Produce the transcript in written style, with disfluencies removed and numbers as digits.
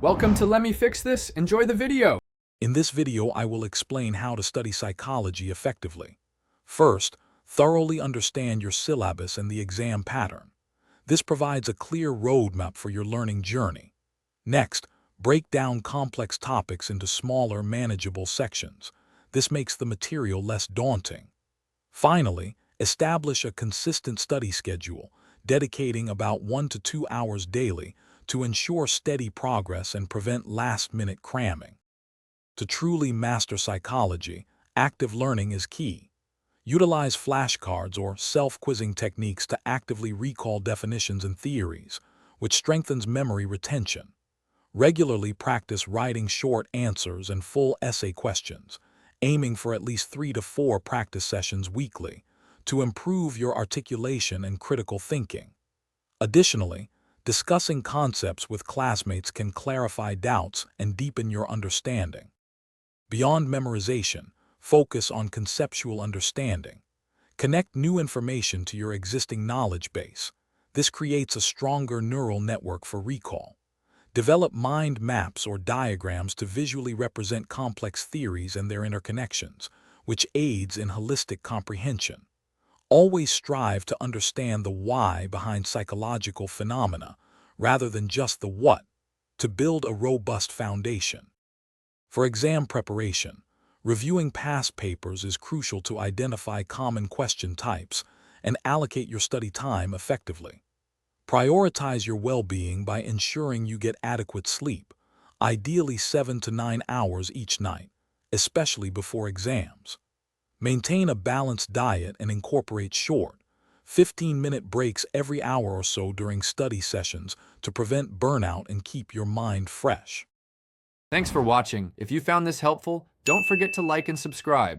Welcome to Let Me Fix This. Enjoy the video. In this video, I will explain how to study psychology effectively. First, thoroughly understand your syllabus and the exam pattern. This provides a clear roadmap for your learning journey. Next, break down complex topics into smaller, manageable sections. This makes the material less daunting. Finally, establish a consistent study schedule, dedicating about 1 to 2 hours daily to ensure steady progress and prevent last-minute cramming. To truly master psychology, active learning is key. Utilize flashcards or self-quizzing techniques to actively recall definitions and theories, which strengthens memory retention. Regularly practice writing short answers and full essay questions, aiming for at least 3 to 4 practice sessions weekly to improve your articulation and critical thinking. Additionally, discussing concepts with classmates can clarify doubts and deepen your understanding. Beyond memorization, focus on conceptual understanding. Connect new information to your existing knowledge base. This creates a stronger neural network for recall. Develop mind maps or diagrams to visually represent complex theories and their interconnections, which aids in holistic comprehension. Always strive to understand the why behind psychological phenomena, rather than just the what, to build a robust foundation. For exam preparation, reviewing past papers is crucial to identify common question types and allocate your study time effectively. Prioritize your well-being by ensuring you get adequate sleep, ideally 7 to 9 hours each night, especially before exams. Maintain a balanced diet and incorporate short, 15-minute breaks every hour or so during study sessions to prevent burnout and keep your mind fresh. Thanks for watching. If you found this helpful, don't forget to like and subscribe.